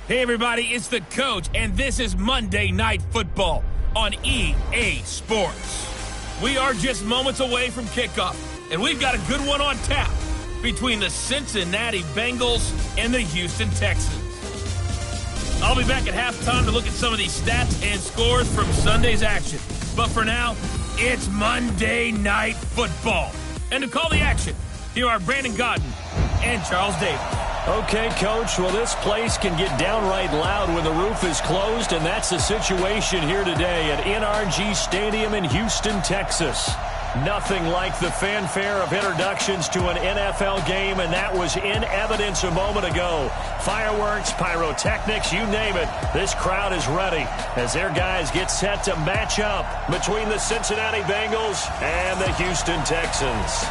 Hey everybody, it's the coach, and this is Monday Night Football on EA Sports. We are just moments away from kickoff, and we've got a good one on tap between the Cincinnati Bengals and the Houston Texans. I'll be back at halftime to look at some of these stats and scores from Sunday's action. But for now, it's Monday Night Football. And to call the action, here are Brandon Godden and Charles Davis. Okay, Coach, well, this place can get downright loud when the roof is closed, and that's the situation here today at NRG Stadium in Houston, Texas. Nothing like the fanfare of introductions to an NFL game, and that was in evidence a moment ago. Fireworks, pyrotechnics, you name it. This crowd is ready as their guys get set to match up between the Cincinnati Bengals and the Houston Texans.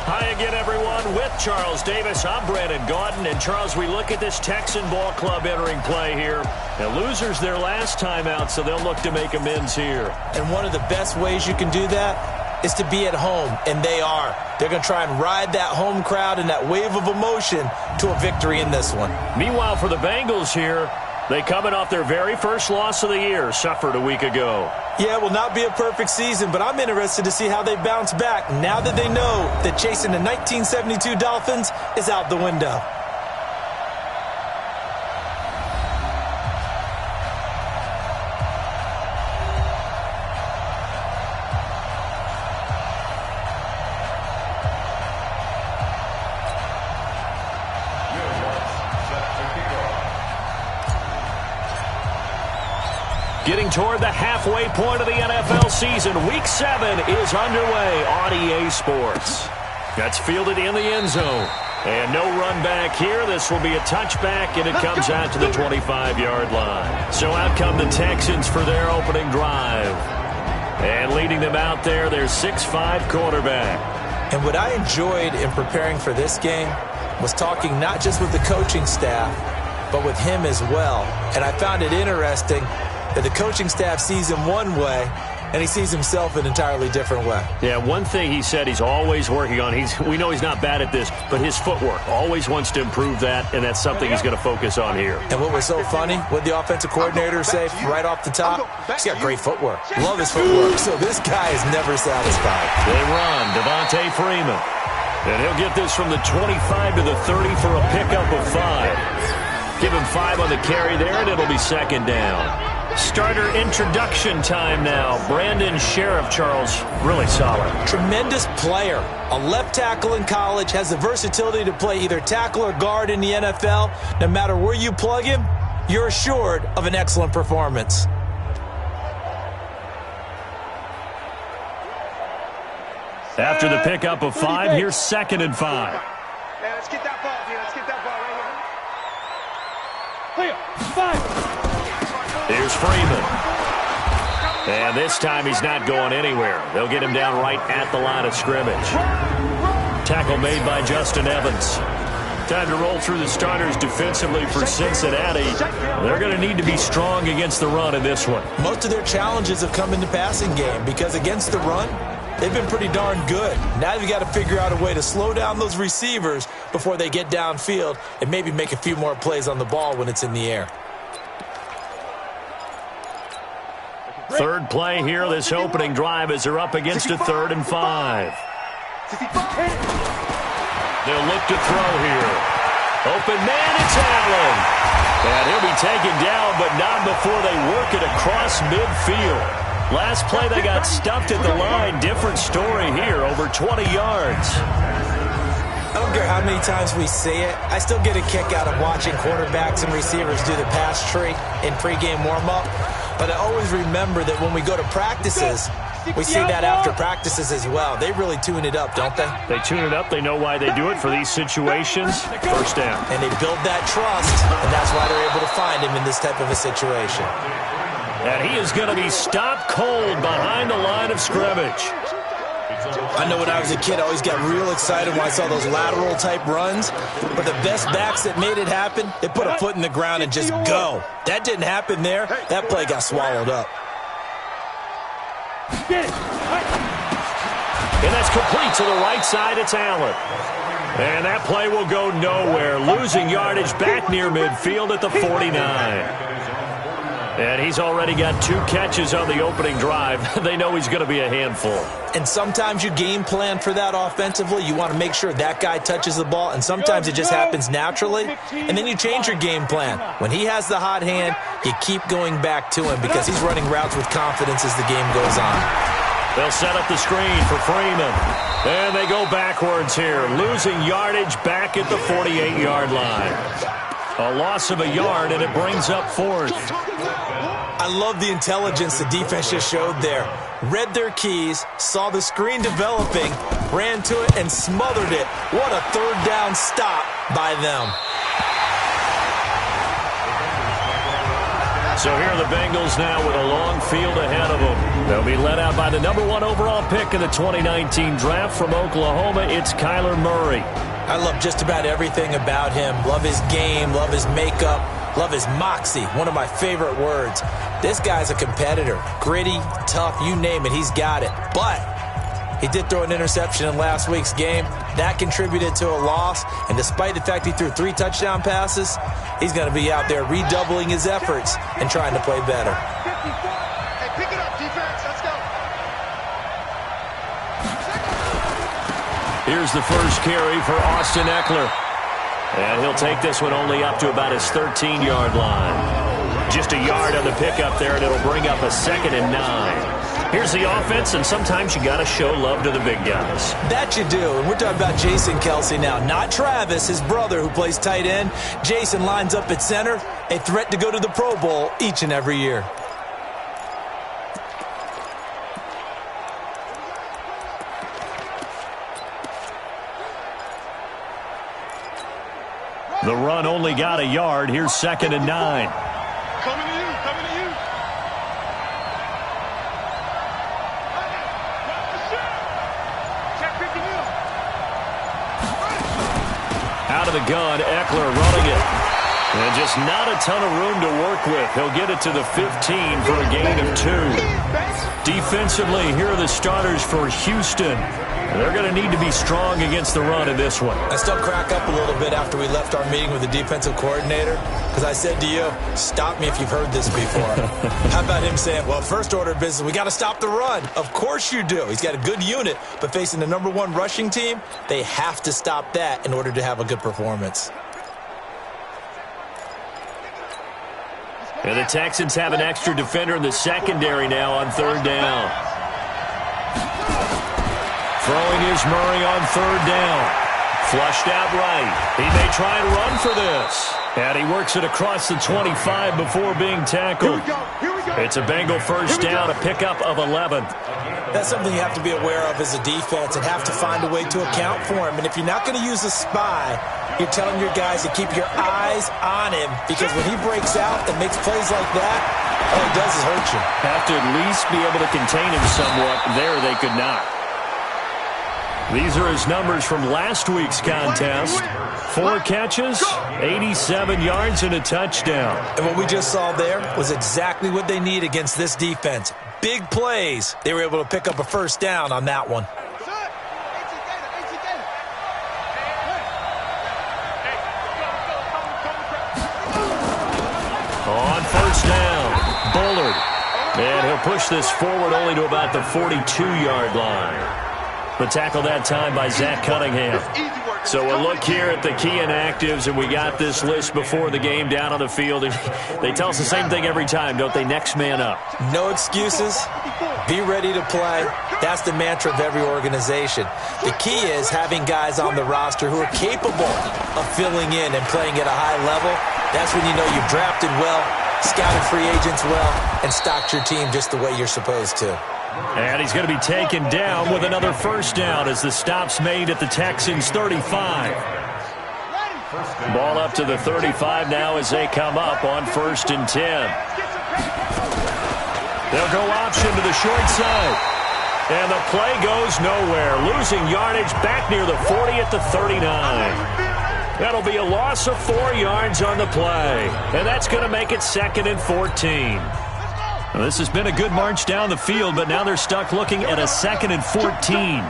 Hi again, everyone. With Charles Davis, I'm Brandon Godden. And, Charles, we look at this Texan ball club entering play here. The losers their last time out, so they'll look to make amends here. And one of the best ways you can do that is to be at home, and they are. They're going to try and ride that home crowd and that wave of emotion to a victory in this one. Meanwhile, for the Bengals here, they coming off their very first loss of the year, suffered a week ago. Yeah, it will not be a perfect season, but I'm interested to see how they bounce back now that they know that chasing the 1972 Dolphins is out the window. Getting toward the halfway point of the NFL season, Week 7 is underway on EA Sports. That's fielded in the end zone. And no run back here. This will be a touchback, and it comes out to the 25-yard line. So out come the Texans for their opening drive. And leading them out there, their 6'5" quarterback. And what I enjoyed in preparing for this game was talking not just with the coaching staff, but with him as well. And I found it interesting that the coaching staff sees him one way, and he sees himself an entirely different way. Yeah, one thing he said he's always working on, we know he's not bad at this, but his footwork, always wants to improve that, and that's something he's going to focus on here. And what was so funny, what the offensive coordinator say right off the top, he's got great footwork. Love his footwork, so this guy is never satisfied. They run, Devontae Freeman. And he'll get this from the 25 to the 30 for a pickup of 5. Give him 5 on the carry there, and it'll be second down. Starter introduction time now. Brandon Sheriff, Charles, really solid. Tremendous player. A left tackle in college, has the versatility to play either tackle or guard in the NFL. No matter where you plug him, you're assured of an excellent performance. After the pickup of 5, here's 2nd and 5. Let's get that ball, dude. Let's get that ball right here. 5. Here's Freeman. And this time he's not going anywhere. They'll get him down right at the line of scrimmage. Tackle made by Justin Evans. Time to roll through the starters defensively for Cincinnati. They're going to need to be strong against the run in this one. Most of their challenges have come in the passing game because against the run, they've been pretty darn good. Now you've got to figure out a way to slow down those receivers before they get downfield and maybe make a few more plays on the ball when it's in the air. Third play here, this opening drive as they're up against a 3rd and 5. They'll look to throw here. Open man, it's Allen. And he'll be taken down, but not before they work it across midfield. Last play they got stuffed at the line. Different story here, over 20 yards. I don't care how many times we see it. I still get a kick out of watching quarterbacks and receivers do the pass tree in pregame warm-up. But I always remember that when we go to practices, we see that after practices as well. They really tune it up, don't they? They tune it up. They know why they do it for these situations. First down. And they build that trust, and that's why they're able to find him in this type of a situation. And he is going to be stopped cold behind the line of scrimmage. I know when I was a kid, I always got real excited when I saw those lateral-type runs. But the best backs that made it happen, they put a foot in the ground and just go. That didn't happen there. That play got swallowed up. And that's complete to the right side. It's Allen. And that play will go nowhere. Losing yardage back near midfield at the 49. And he's already got 2 catches on the opening drive. They know he's going to be a handful. And sometimes you game plan for that offensively. You want to make sure that guy touches the ball, and sometimes it just happens naturally. And then you change your game plan. When he has the hot hand, you keep going back to him because he's running routes with confidence as the game goes on. They'll set up the screen for Freeman. And they go backwards here, losing yardage back at the 48-yard line. A loss of a yard, and it brings up 4th. I love the intelligence the defense just showed there. Read their keys, saw the screen developing, ran to it, and smothered it. What a third down stop by them. So here are the Bengals now with a long field ahead of them. They'll be led out by the number 1 overall pick in the 2019 draft from Oklahoma. It's Kyler Murray. I love just about everything about him. Love his game, love his makeup, love his moxie, one of my favorite words. This guy's a competitor. Gritty, tough, you name it, he's got it. But he did throw an interception in last week's game. That contributed to a loss. And despite the fact he threw 3 touchdown passes, he's going to be out there redoubling his efforts and trying to play better. Hey, pick it up, defense. Let's go. Here's the first carry for Austin Eckler. And he'll take this one only up to about his 13-yard line. Just a yard on the pickup there, and it'll bring up a 2nd and 9. Here's the offense, and sometimes you got to show love to the big guys. That you do, and we're talking about Jason Kelce now, not Travis, his brother who plays tight end. Jason lines up at center, a threat to go to the Pro Bowl each and every year. The run only got a yard. Here's 2nd and 9. Coming to you, coming to you. Check picking you. Out of the gun, Eckler running it. And just not a ton of room to work with. He'll get it to the 15 for a gain of 2. Defensively, here are the starters for Houston. They're going to need to be strong against the run in this one. I still crack up a little bit after we left our meeting with the defensive coordinator because I said to you, stop me if you've heard this before. How about him saying, well, first order of business, we got to stop the run. Of course you do. He's got a good unit, but facing the number 1 rushing team, they have to stop that in order to have a good performance. And the Texans have an extra defender in the secondary now on 3rd down. Throwing is Murray on 3rd down. Flushed out right. He may try and run for this. And he works it across the 25 before being tackled. Here we go. It's a Bengal first down, a pickup of 11. That's something you have to be aware of as a defense and have to find a way to account for him. And if you're not going to use a spy, you're telling your guys to keep your eyes on him because when he breaks out and makes plays like that, all he does is hurt you. Have to at least be able to contain him somewhat. There they could not. These are his numbers from last week's contest. 4 catches, 87 yards, and a touchdown. And what we just saw there was exactly what they need against this defense. Big plays. They were able to pick up a first down on that one. On first down, Bullard. And he'll push this forward only to about the 42-yard line. The tackle that time by Zach Cunningham. So we'll look here at the key inactives, and we got this list before the game down on the field. And they tell us the same thing every time, don't they? Next man up. No excuses. Be ready to play. That's the mantra of every organization. The key is having guys on the roster who are capable of filling in and playing at a high level. That's when you know you've drafted well, scouted free agents well, and stocked your team just the way you're supposed to. And he's going to be taken down with another first down as the stop's made at the Texans' 35. Ball up to the 35 now as they come up on 1st and 10. They'll go option to the short side. And the play goes nowhere. Losing yardage back near the 40 at the 39. That'll be a loss of 4 yards on the play. And that's going to make it 2nd and 14. Well, this has been a good march down the field, but now they're stuck looking at a 2nd and 14.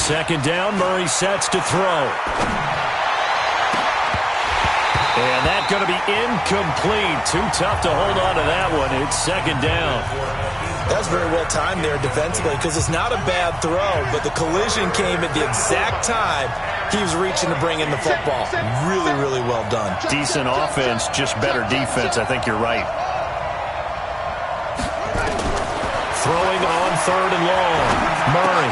Second down, Murray sets to throw. And that's going to be incomplete. Too tough to hold on to that one. It's second down. That's very well timed there defensively because it's not a bad throw, but the collision came at the exact time he was reaching to bring in the football. Really, really well done. Decent offense, just better defense. I think you're right. Throwing on third and long. Murray.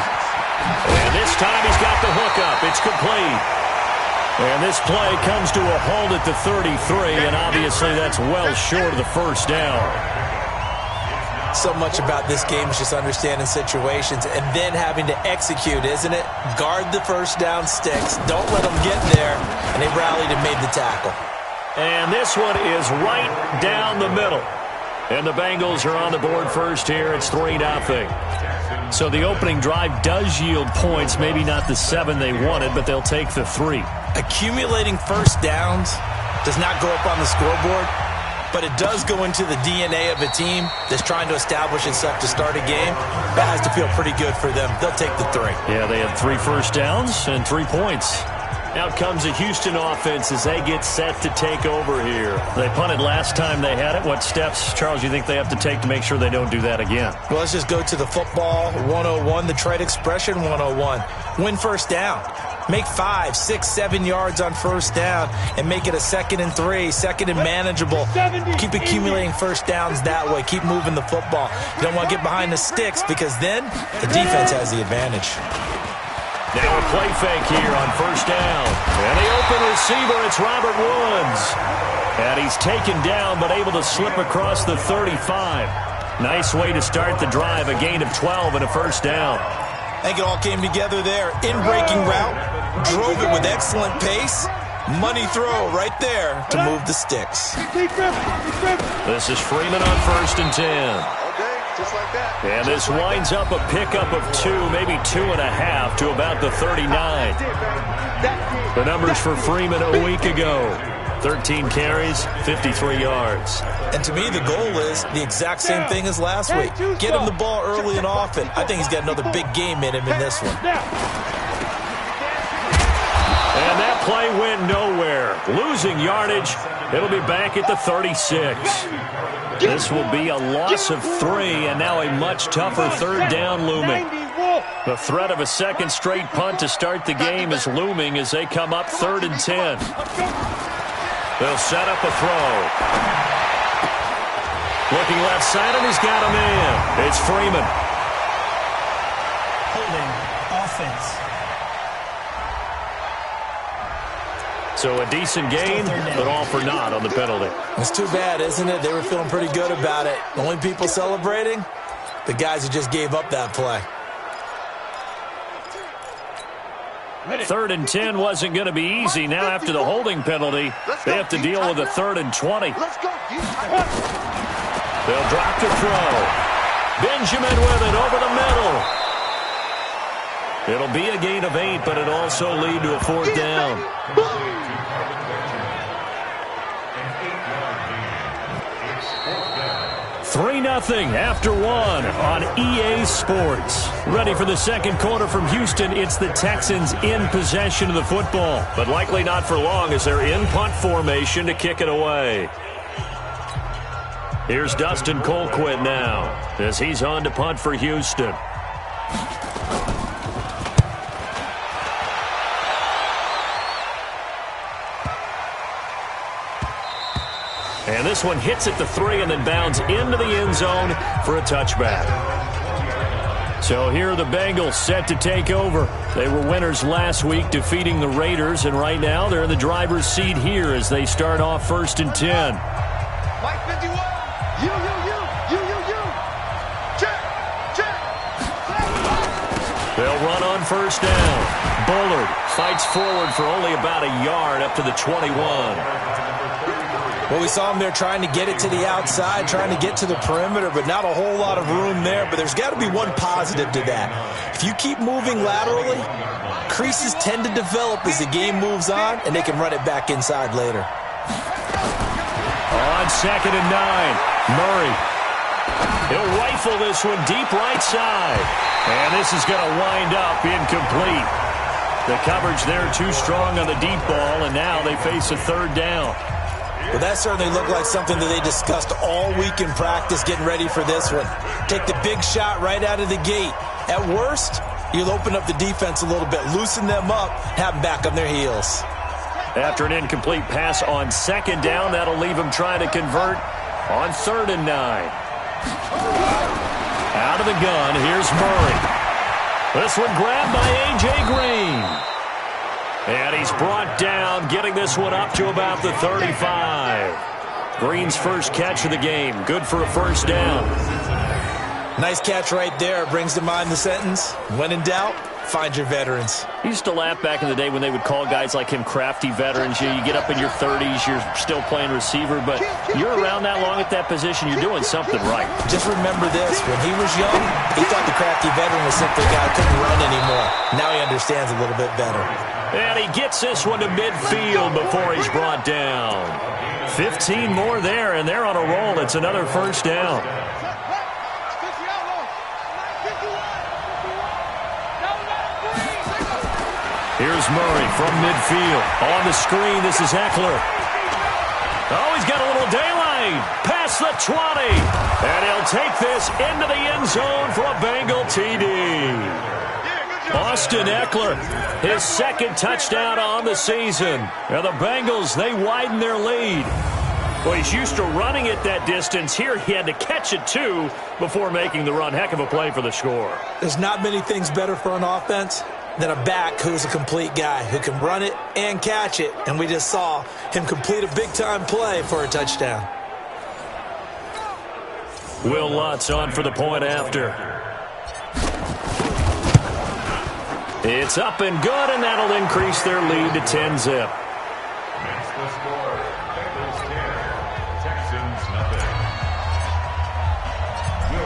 And this time he's got the hookup. It's complete. And this play comes to a halt at the 33, and obviously that's well short of the first down. So much about this game is just understanding situations and then having to execute, isn't it? Guard the first down sticks. Don't let them get there. And they rallied and made the tackle. And this one is right down the middle. And the Bengals are on the board first here. It's 3-0. So the opening drive does yield points. Maybe not the 7 they wanted, but they'll take the 3. Accumulating first downs does not go up on the scoreboard, but it does go into the DNA of a team that's trying to establish itself to start a game. That has to feel pretty good for them. They'll take the 3. Yeah, they had 3 first downs and 3 points. Out comes the Houston offense as they get set to take over here. They punted last time they had it. What steps, Charles, you think they have to take to make sure they don't do that again? Well, let's just go to the football 101, the trade expression 101. Win first down. Make 5, 6, 7 yards on first down and make it a 2nd and 3, 2nd and manageable. Keep accumulating first downs that way. Keep moving the football. You don't want to get behind the sticks because then the defense has the advantage. Now a play fake here on first down. And the open receiver, it's Robert Woods. And he's taken down but able to slip across the 35. Nice way to start the drive, a gain of 12 and a first down. I think it all came together there. In-breaking route, drove it with excellent pace. Money throw right there to move the sticks. This is Freeman on first and 10. Just like that. And this winds up a pickup of 2, maybe 2.5 to about the 39. The numbers for Freeman a week ago. 13 carries, 53 yards. And to me, the goal is the exact same thing as last week. Get him the ball early and often. I think he's got another big game in him in this one. And that play went nowhere. Losing yardage. It'll be back at the 36. This will be a loss of 3, and now a much tougher third down looming. The threat of a second straight punt to start the game is looming as they come up 3rd and 10. They'll set up a throw. Looking left side, and he's got a man. It's Freeman. Holding offense. So a decent gain, but all for naught on the penalty. It's too bad, isn't it? They were feeling pretty good about it. The only people celebrating, the guys who just gave up that play. 3rd and 10 wasn't going to be easy. Now after the holding penalty, they have to deal with a 3rd and 20. They'll drop to throw. Benjamin with it over the middle. It'll be a gain of 8, but it'll also lead to a 4th down. 3-0 after 1 on EA Sports. Ready for the second quarter from Houston. It's the Texans in possession of the football, but likely not for long as they're in punt formation to kick it away. Here's Dustin Colquitt now as he's on to punt for Houston. And this one hits at the 3 and then bounds into the end zone for a touchback. So here are the Bengals set to take over. They were winners last week defeating the Raiders, and right now they're in the driver's seat here as they start off 1st and 10. Mike 51. You. Check. They'll run on first down. Bullard fights forward for only about a yard up to the 21. Well, we saw him there trying to get it to the outside, trying to get to the perimeter, but not a whole lot of room there. But there's got to be one positive to that. If you keep moving laterally, creases tend to develop as the game moves on, and they can run it back inside later. On 2nd and 9, Murray. He'll rifle this one deep right side. And this is going to wind up incomplete. The coverage there too strong on the deep ball, and now they face a third down. Well, that certainly looked like something that they discussed all week in practice getting ready for this one. Take the big shot right out of the gate. At worst, you'll open up the defense a little bit, loosen them up, have them back on their heels. After an incomplete pass on second down, that'll leave them trying to convert on 3rd and 9. Out of the gun, here's Murray. This one grabbed by A.J. Green. And he's brought down, getting this one up to about the 35. Green's first catch of the game. Good for a first down. Nice catch right there. Brings to mind the sentence, when in doubt, find your veterans. I used to laugh back in the day when they would call guys like him crafty veterans. You get up in your 30s, you're still playing receiver, but you're around that long at that position, you're doing something right. Just remember this, when he was young, he thought the crafty veteran was simply a guy who couldn't run anymore. Now he understands a little bit better. And he gets this one to midfield before he's brought down. 15 more there, and they're on a roll. It's another first down. Here's Murray from midfield. On the screen, this is Eckler. Oh, he's got a little daylight. Past the 20. And he'll take this into the end zone for a Bengal TD. Austin Eckler, his second touchdown on the season. And the Bengals, they widen their lead. Well, he's used to running it that distance. Here he had to catch it, too, before making the run. Heck of a play for the score. There's not many things better for an offense than a back who's a complete guy, who can run it and catch it. And we just saw him complete a big-time play for a touchdown. Will Lutz on for the point after. It's up and good, and that'll increase their lead to 10-zip.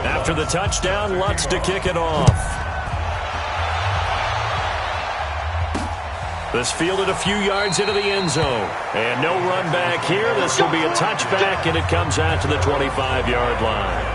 After the touchdown, Lutz to kick it off. This fielded a few yards into the end zone. And no run back here. This will be a touchback, and it comes out to the 25-yard line.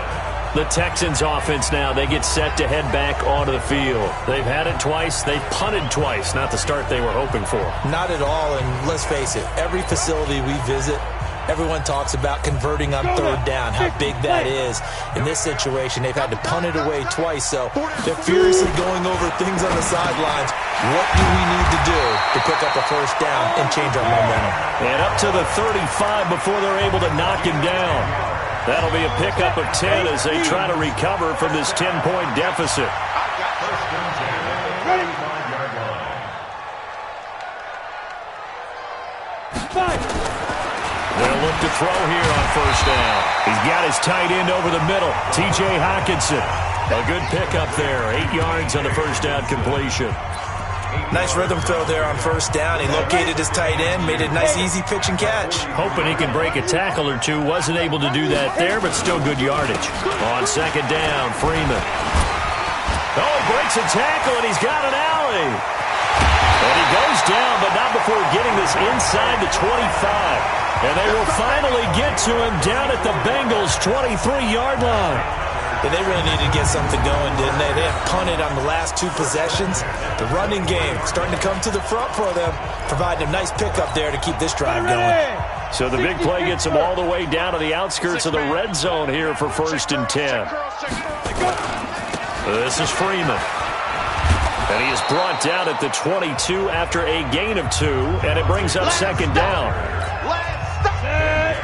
The Texans offense now, they get set to head back onto the field. They've had it twice. They've punted twice. Not the start they were hoping for. Not at all, and let's face it, every facility we visit, everyone talks about converting on 3rd down, how big that is. In this situation, they've had to punt it away twice, so they're furiously going over things on the sidelines. What do we need to do to pick up a first down and change our momentum? And up to the 35 before they're able to knock him down. That'll be a pickup of 10 as they try to recover from this 10-point deficit. They'll look to throw here on first down. He's got his tight end over the middle, T.J. Hockenson. A good pickup there, 8 yards on the first down completion. Nice rhythm throw there on first down. He located his tight end, made a nice easy pitch and catch. Hoping he can break a tackle or two. Wasn't able to do that there, but still good yardage. On second down, Freeman. Oh, he breaks a tackle, and he's got an alley. And he goes down, but not before getting this inside the 25. And they will finally get to him down at the Bengals' 23-yard line. Yeah, they really needed to get something going, didn't they? They have punted on the last 2 possessions. The running game starting to come to the front for them, providing a nice pickup there to keep this drive going. So the big play gets them all the way down to the outskirts of the red zone here for 1st and 10. This is Freeman. And he is brought down at the 22 after a gain of 2, and it brings up second down.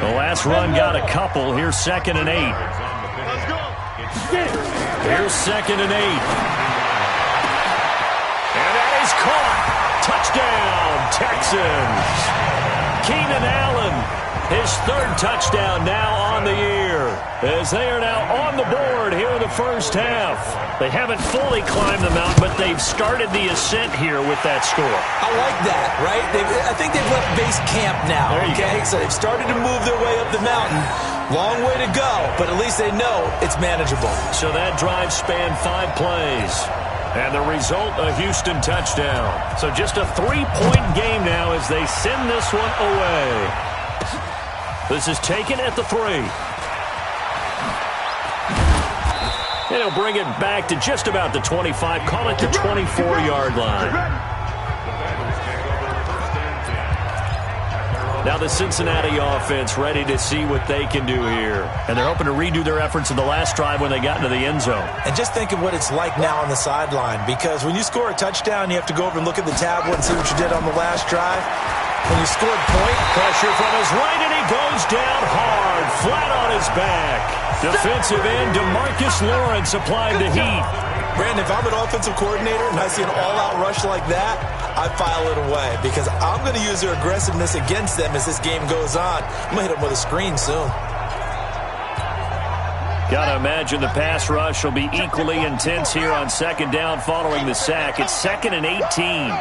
The last run got a couple. Here's 2nd and 8. Here's 2nd and 8. And that is caught. Touchdown, Texans. Keenan Allen, his 3rd touchdown now on the year, as they are now on the board here in the first half. They haven't fully climbed the mountain, but they've started the ascent here with that score. I like that, right? I think they've left base camp now, okay? So they've started to move their way up the mountain. Long way to go, but at least they know it's manageable. So that drive spanned 5 plays. And the result, a Houston touchdown. So just a 3-point game now as they send this one away. This is taken at the 3. And he'll bring it back to just about the 25, call it the 24-yard line. Now the Cincinnati offense ready to see what they can do here. And they're hoping to redo their efforts in the last drive when they got into the end zone. And just think of what it's like now on the sideline, because when you score a touchdown, you have to go over and look at the tablet and see what you did on the last drive. When you scored point, pressure from his right, and he goes down hard, flat on his back. Defensive end DeMarcus Lawrence applied the heat. Brandon, if I'm an offensive coordinator and I see an all-out rush like that, I file it away because I'm going to use their aggressiveness against them as this game goes on. I'm going to hit them with a screen soon. Got to imagine the pass rush will be equally intense here on second down following the sack. It's 2nd and 18.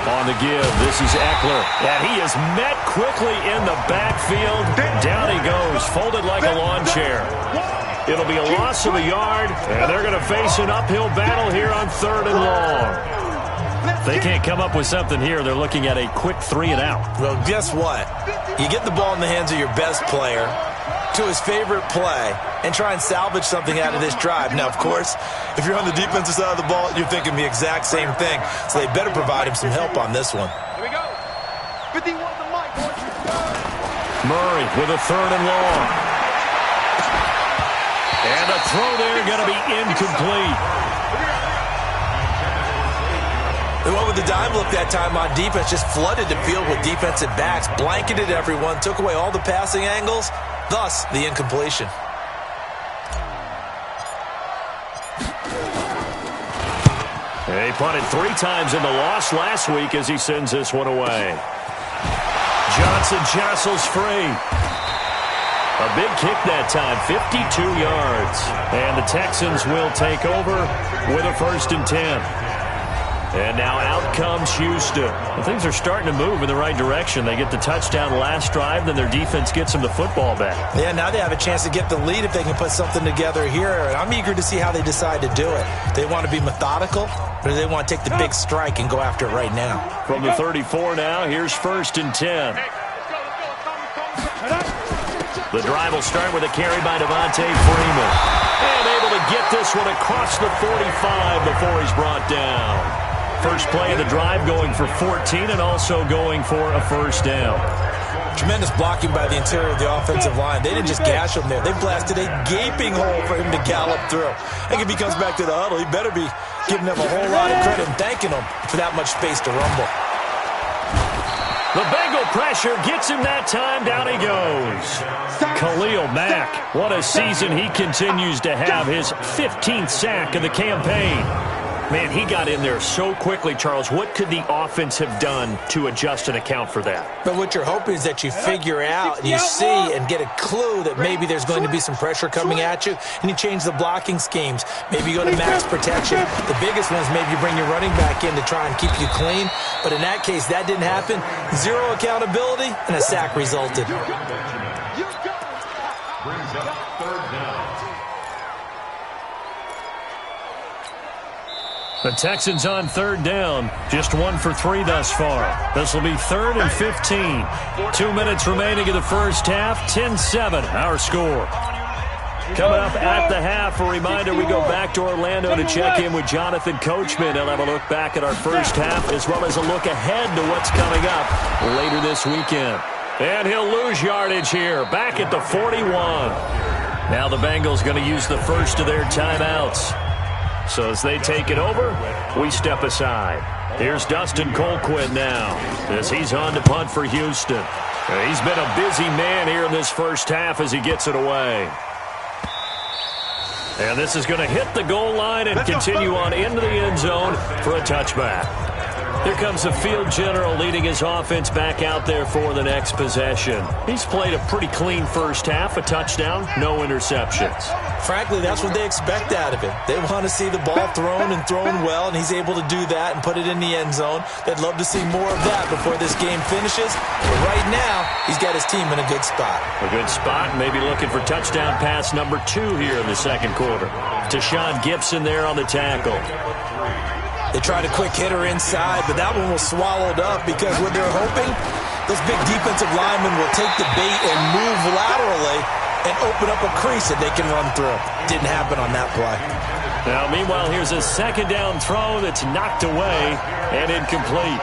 On the give, this is Eckler. And he is met quickly in the backfield. Down he goes, folded like a lawn chair. It'll be a loss of a yard, and they're going to face an uphill battle here on 3rd and long. If they can't come up with something here, they're looking at a quick 3 and out. Well, guess what? You get the ball in the hands of your best player to his favorite play and try and salvage something out of this drive. Now, of course, if you're on the defensive side of the ball, you're thinking the exact same thing. So they better provide him some help on this one. Here we go. 51 to Mike. Murray with a 3rd and long. And a throw there going to be incomplete. They went with the dime look that time on defense, just flooded the field with defensive backs, blanketed everyone, took away all the passing angles, thus the incompletion. He punted 3 times in the loss last week as he sends this one away. Johnson jostles free. A big kick that time, 52 yards. And the Texans will take over with a 1st and 10. And now out comes Houston. Well, things are starting to move in the right direction. They get the touchdown last drive, then their defense gets them the football back. Yeah, now they have a chance to get the lead if they can put something together here. And I'm eager to see how they decide to do it. They want to be methodical, or do they want to take the big strike and go after it right now? From the 34 now, here's 1st and 10. The drive will start with a carry by Devontae Freeman. And able to get this one across the 45 before he's brought down. First play of the drive going for 14 and also going for a 1st down. Tremendous blocking by the interior of the offensive line. They didn't just gash him there. They blasted a gaping hole for him to gallop through. I think if he comes back to the huddle, he better be giving them a whole lot of credit and thanking them for that much space to rumble. The Bengal pressure gets him that time. Down he goes. Khalil Mack. What a season he continues to have. His 15th sack of the campaign. Man, he got in there so quickly, Charles. What could the offense have done to adjust and account for that? But what you're hoping is that you figure out and you see and get a clue that maybe there's going to be some pressure coming at you, and you change the blocking schemes. Maybe you go to max protection. The biggest one is maybe you bring your running back in to try and keep you clean. But in that case, that didn't happen. 0 accountability, and a sack resulted. Brings up 3rd down. The Texans on 3rd down, just 1 for 3 thus far. This will be 3rd and 15. 2 minutes remaining in the first half, 10-7 our score. Coming up at the half, a reminder we go back to Orlando to check in with Jonathan Coachman. He'll have a look back at our first half as well as a look ahead to what's coming up later this weekend. And he'll lose yardage here, back at the 41. Now the Bengals going to use the first of their timeouts. So as they take it over, we step aside. Here's Dustin Colquitt now as he's on to punt for Houston. He's been a busy man here in this first half as he gets it away. And this is going to hit the goal line and continue on into the end zone for a touchback. Here comes the field general leading his offense back out there for the next possession. He's played a pretty clean first half, a touchdown, no interceptions. Frankly, that's what they expect out of him. They want to see the ball thrown and thrown well, and he's able to do that and put it in the end zone. They'd love to see more of that before this game finishes. But right now, he's got his team in a good spot. A good spot, maybe looking for touchdown pass number 2 here in the second quarter. Tashawn Gibson there on the tackle. They tried a quick hitter inside, but that one was swallowed up because what they're hoping Those big defensive linemen will take the bait and move laterally and open up a crease that they can run through. Didn't happen on that play. Now, meanwhile, here's a second down throw that's knocked away and incomplete.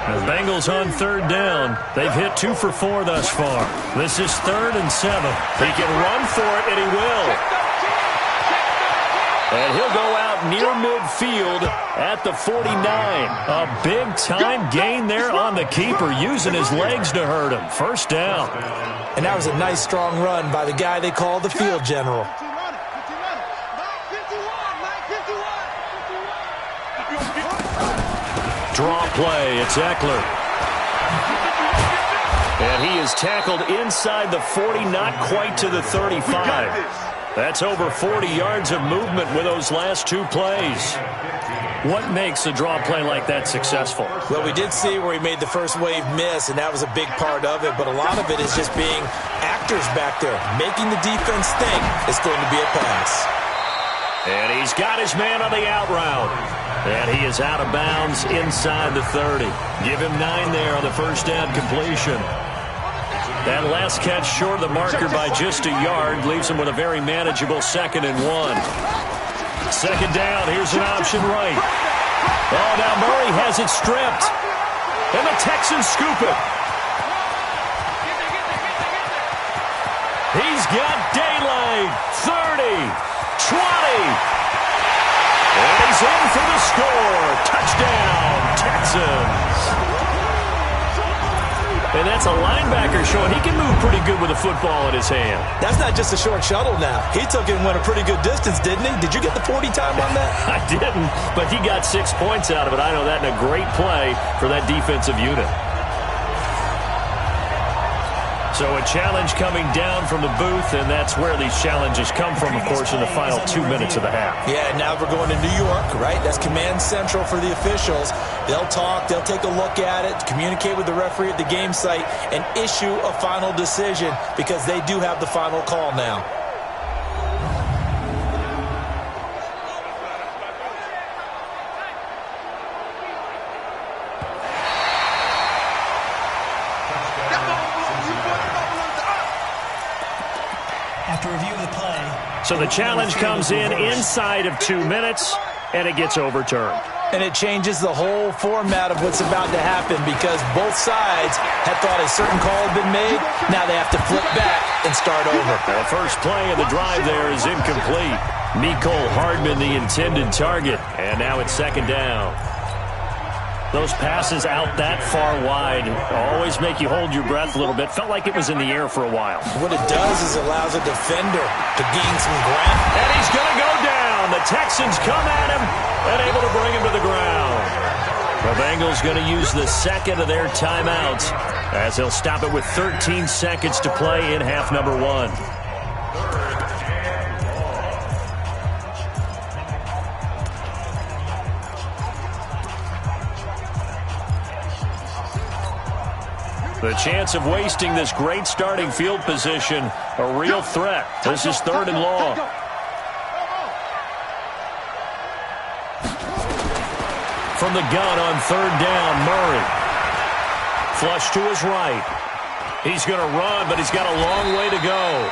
The Bengals on third down. They've hit 2 for 4 thus far. This is 3rd and 7. He can run for it, and he will. And he'll go out near midfield at the 49. A big-time gain there on the keeper, using his legs to hurt him. First down. And that was a nice, strong run by the guy they call the field general. Draw play, it's Eckler. And he is tackled inside the 40, not quite to the 35. That's over 40 yards of movement with those last 2 plays. What makes a draw play like that successful? Well, we did see where he made the first wave miss, and that was a big part of it. But a lot of it is just being actors back there, making the defense think it's going to be a pass. And he's got his man on the out route. And he is out of bounds inside the 30. Give him 9 there on the first down completion. That last catch short of the marker by just a yard leaves him with a very manageable 2nd and 1. Second down, here's an option right. Oh, now Murray has it stripped. And the Texans scoop it. He's got daylight. 30, 20. And he's in for the score. Touchdown, Texans. And that's a linebacker showing he can move pretty good with a football in his hand. That's not just a short shuttle now. He took it and went a pretty good distance, didn't he? Did you get the 40 time on that? I didn't, but he got 6 points out of it. I know that in a great play for that defensive unit. So a challenge coming down from the booth, and that's where these challenges come from, of course, in the final 2 minutes of the half. Yeah, now we're going to New York, right? That's command central for the officials. They'll talk, they'll take a look at it, communicate with the referee at the game site, and issue a final decision because they do have the final call now. After review of the play. So the challenge comes in inside of 2 minutes, and it gets overturned. And it changes the whole format of what's about to happen because both sides had thought a certain call had been made. Now they have to flip back and start over. The first play of the drive there is incomplete. Mecole Hardman, the intended target, and now it's second down. Those passes out that far wide always make you hold your breath a little bit. Felt like it was in the air for a while. What it does is it allows a defender to gain some ground. And he's going to go down. The Texans come at him and able to bring him to the ground. The Bengals going to use the second of their timeouts as they'll stop it with 13 seconds to play in half number 1. The chance of wasting this great starting field position, a real threat. This is 3rd and long. From the gun on 3rd down, Murray. Flush to his right. He's going to run, but he's got a long way to go.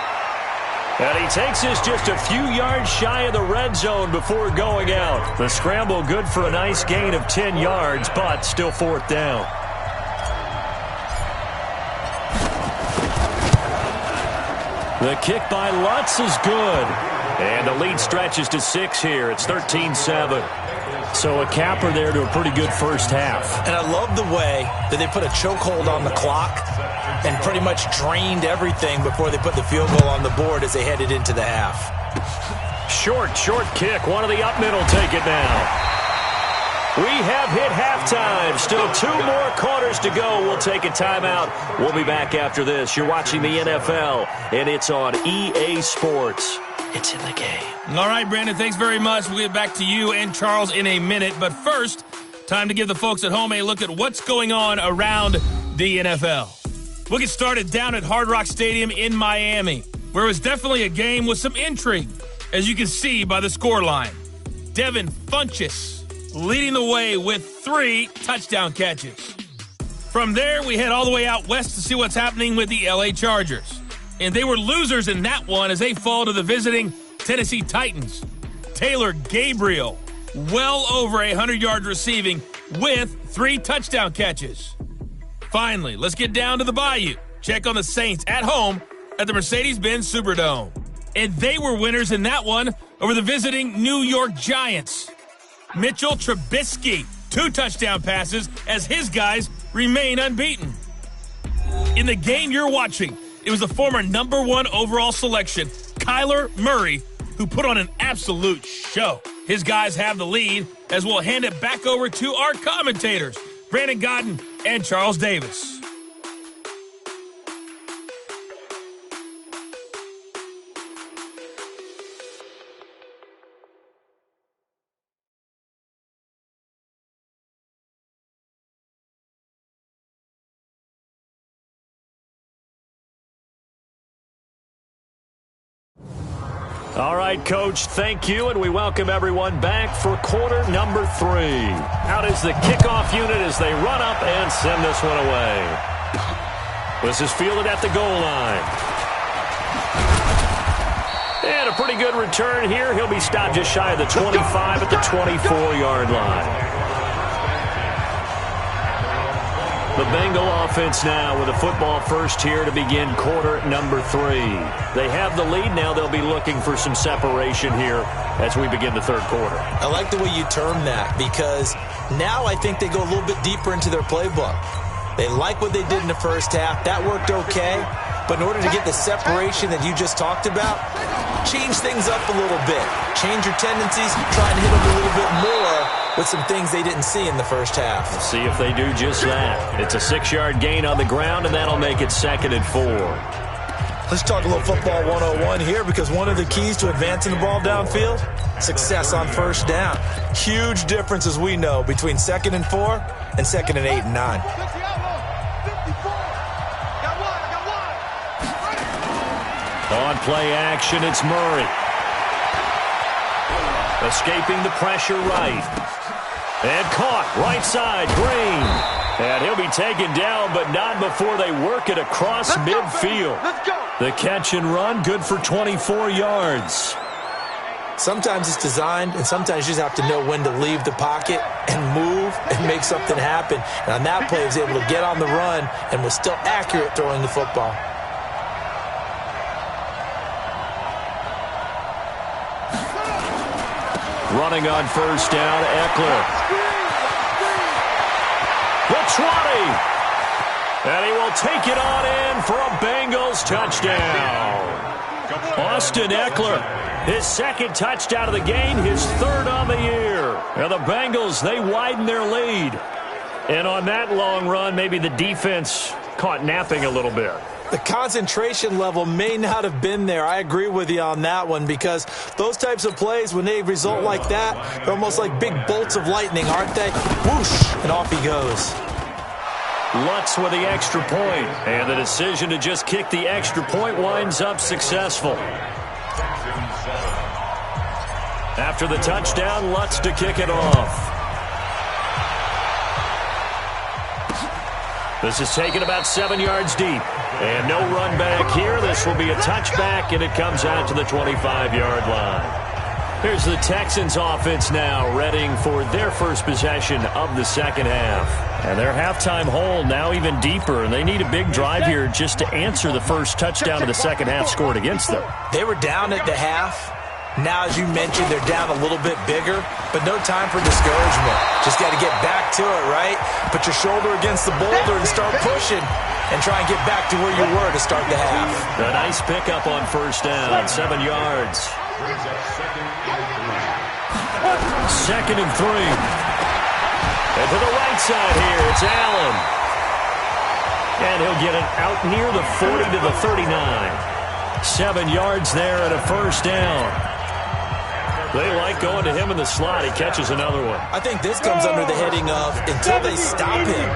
And he takes this just a few yards shy of the red zone before going out. The scramble good for a nice gain of 10 yards, but still 4th down. The kick by Lutz is good. And the lead stretches to 6 here. It's 13-7. So a capper there to a pretty good first half. And I love the way that they put a chokehold on the clock and pretty much drained everything before they put the field goal on the board as they headed into the half. Short kick. One of the up middle take it now. We have hit halftime. Still 2 more quarters to go. We'll take a timeout. We'll be back after this. You're watching the NFL, and it's on EA Sports. It's in the game. All right, Brandon, thanks very much. We'll get back to you and Charles in a minute. But first, time to give the folks at home a look at what's going on around the NFL. We'll get started down at Hard Rock Stadium in Miami, where it was definitely a game with some intrigue, as you can see by the scoreline. Devin Funchess leading the way with 3 touchdown catches. From there, we head all the way out west to see what's happening with the LA Chargers. And they were losers in that one as they fall to the visiting Tennessee Titans. Taylor Gabriel, well over 100 yards receiving with 3 touchdown catches. Finally, let's get down to the Bayou. Check on the Saints at home at the Mercedes-Benz Superdome. And they were winners in that one over the visiting New York Giants. Mitchell Trubisky, 2 touchdown passes as his guys remain unbeaten. In the game you're watching, it was the former number 1 overall selection, Kyler Murray, who put on an absolute show. His guys have the lead as we'll hand it back over to our commentators, Brandon Godden and Charles Davis. All right, Coach, thank you, and we welcome everyone back for quarter number 3. Out is the kickoff unit as they run up and send this one away. This is fielded at the goal line. And a pretty good return here. He'll be stopped just shy of the 25 at the 24-yard line. The Bengal offense now with a football first here to begin quarter number 3. They have the lead now. They'll be looking for some separation here as we begin the third quarter. I like the way you term that because now I think they go a little bit deeper into their playbook. They like what they did in the first half. That worked okay. But in order to get the separation that you just talked about, change things up a little bit. Change your tendencies. Try and hit them a little bit more with some things they didn't see in the first half. We'll see if they do just that. It's a 6-yard gain on the ground, and that'll make it 2nd and 4. Let's talk a little football 101 here because one of the keys to advancing the ball downfield, success on first down. Huge difference, as we know, between 2nd and 4 and 2nd and 8 and 9. On play action, it's Murray. Escaping the pressure right. And caught right side, Green. And he'll be taken down, but not before they work it across midfield. The catch and run, good for 24 yards. Sometimes it's designed, and sometimes you just have to know when to leave the pocket and move and make something happen. And on that play, he was able to get on the run and was still accurate throwing the football. Running on first down, Eckler. The 20. And he will take it on in for a Bengals touchdown. Austin Eckler, his 2nd touchdown of the game, his 3rd on the year. And the Bengals, they widen their lead. And on that long run, maybe the defense caught napping a little bit. The concentration level may not have been there. I agree with you on that one because those types of plays, when they result like that, they're almost like big bolts of lightning, aren't they? Whoosh, and off he goes. Lutz with the extra point, and the decision to just kick the extra point winds up successful. After the touchdown, Lutz to kick it off. This is taken about 7 yards deep. And no run back here. This will be a touchback, and it comes out to the 25-yard line. Here's the Texans offense now, readying for their first possession of the second half. And their halftime hole now even deeper, and they need a big drive here just to answer the first touchdown of the second half scored against them. They were down at the half. Now, as you mentioned, they're down a little bit bigger, but no time for discouragement. Just got to get back to it, right? Put your shoulder against the boulder and start pushing and try and get back to where you were to start the half. A nice pickup on first down, 7 yards. 2nd and 3. And to the right side here, it's Allen. And he'll get it out near the 40 to the 39. 7 yards there and a first down. They like going to him in the slot. He catches another one. I think this comes under the heading of until they stop him,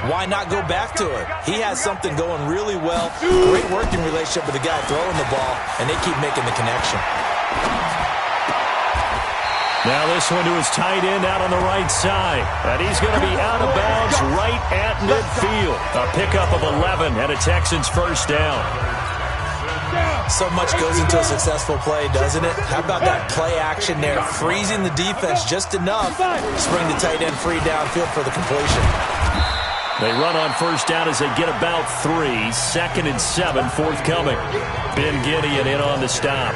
why not go back to it? He has something going really well. Great working relationship with the guy throwing the ball, and they keep making the connection. Now this one to his tight end out on the right side. And he's going to be out of bounds right at midfield. A pickup of 11 and a Texans first down. So much goes into a successful play, doesn't it? How about that play action there? Freezing the defense just enough to bring the tight end free downfield for the completion. They run on first down as they get about 3. 2nd and 7 forthcoming. Ben Gideon in on the stop.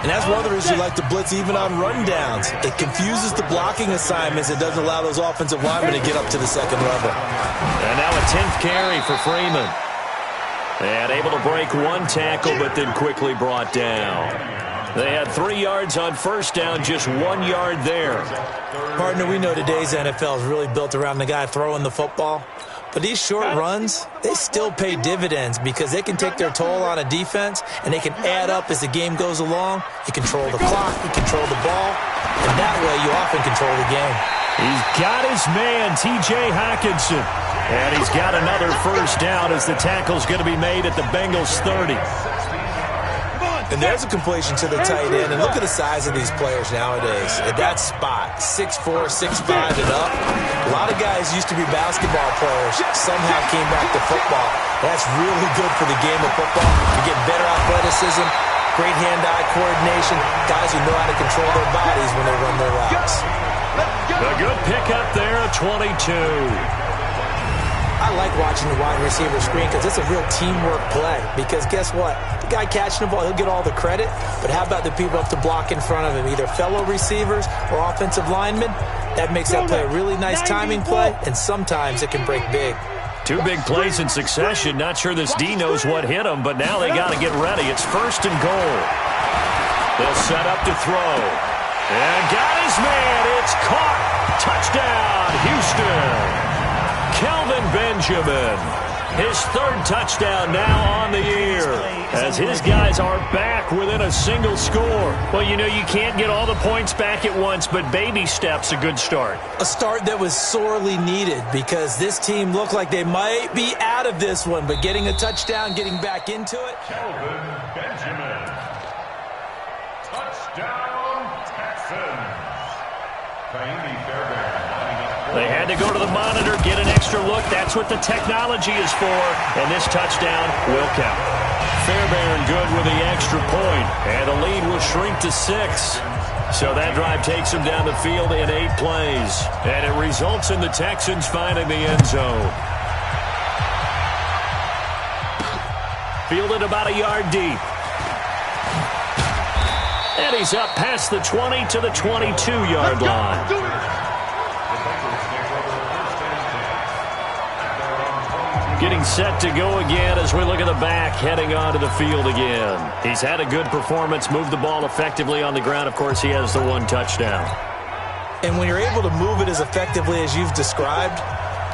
And that's one of the reasons you like to blitz even on rundowns. It confuses the blocking assignments. It doesn't allow those offensive linemen to get up to the second level. And now a 10th carry for Freeman. And able to break one tackle, but then quickly brought down. They had 3 yards on first down, just 1 yard there. Partner, we know today's NFL is really built around the guy throwing the football. But these short runs, they still pay dividends because they can take their toll on a defense and they can add up as the game goes along. You control the clock, you control the ball, and that way you often control the game. He's got his man, T.J. Hockenson. And he's got another first down as the tackle's going to be made at the Bengals 30. And there's a completion to the tight end. And look at the size of these players nowadays. At that spot, 6'4", 6'5", and up. A lot of guys used to be basketball players. Somehow came back to football. That's really good for the game of football. You get better athleticism, great hand-eye coordination, guys who know how to control their bodies when they run their routes. A good pickup there at 22. I like watching the wide receiver screen because it's a real teamwork play. Because guess what? The guy catching the ball, he'll get all the credit. But how about the people up to block in front of him, either fellow receivers or offensive linemen? That makes that play a really nice timing play, and sometimes it can break big. 2 big plays in succession. Not sure this D knows what hit him, but now they got to get ready. It's 1st and goal. They'll set up to throw. And got his man. It's caught. Touchdown, Houston. Kelvin Benjamin, his 3rd touchdown now on the year, as his guys are back within a single score. Well, you know, you can't get all the points back at once, but baby steps, a good start. A start that was sorely needed because this team looked like they might be out of this one, but getting a touchdown, getting back into it. Kelvin Benjamin. Touchdown, Texans. They had to go to the monitor, get an extra look. That's what the technology is for, and this touchdown will count. Fairbairn good with the extra point, and the lead will shrink to 6. So that drive takes them down the field in 8 plays, and it results in the Texans finding the end zone. Fielded about a yard deep. And he's up past the 20 to the 22-yard line. Getting set to go again as we look at the back heading onto the field again. He's had a good performance, moved the ball effectively on the ground. Of course, he has the 1 touchdown. And when you're able to move it as effectively as you've described,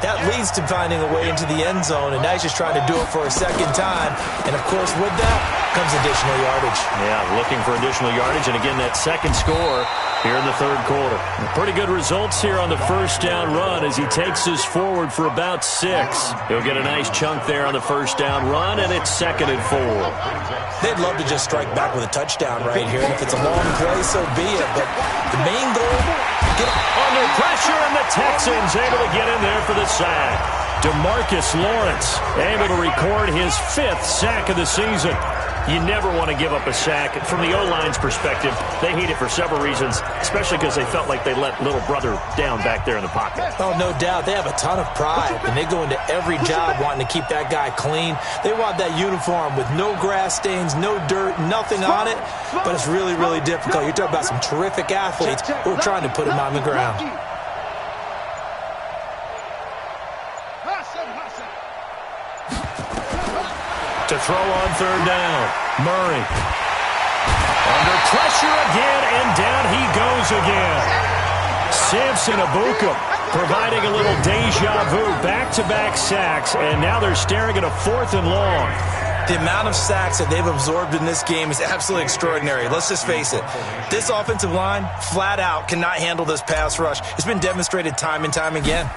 that leads to finding a way into the end zone, and now he's just trying to do it for a second time. And, of course, with that comes additional yardage. Yeah, looking for additional yardage, and again, that second score here in the 3rd quarter. Pretty good results here on the first down run as he takes us forward for about 6. He'll get a nice chunk there on the first down run, and it's 2nd and 4. They'd love to just strike back with a touchdown right here, and if it's a long play, so be it. But the main goal, get under pressure, and the Texans able to get in there for the sack. DeMarcus Lawrence able to record his 5th sack of the season. You never want to give up a sack. From the O-line's perspective, they hate it for several reasons, especially because they felt like they let little brother down back there in the pocket. Oh, no doubt. They have a ton of pride, and they go into every job wanting to keep that guy clean. They want that uniform with no grass stains, no dirt, nothing on it, but it's really, really difficult. You're talking about some terrific athletes who are trying to put him on the ground. To throw on 3rd down, Murray. Under pressure again, and down he goes again. Samson Abuka providing a little deja vu, back-to-back sacks, and now they're staring at a 4th and long. The amount of sacks that they've absorbed in this game is absolutely extraordinary. Let's just face it. This offensive line, flat out, cannot handle this pass rush. It's been demonstrated time and time again.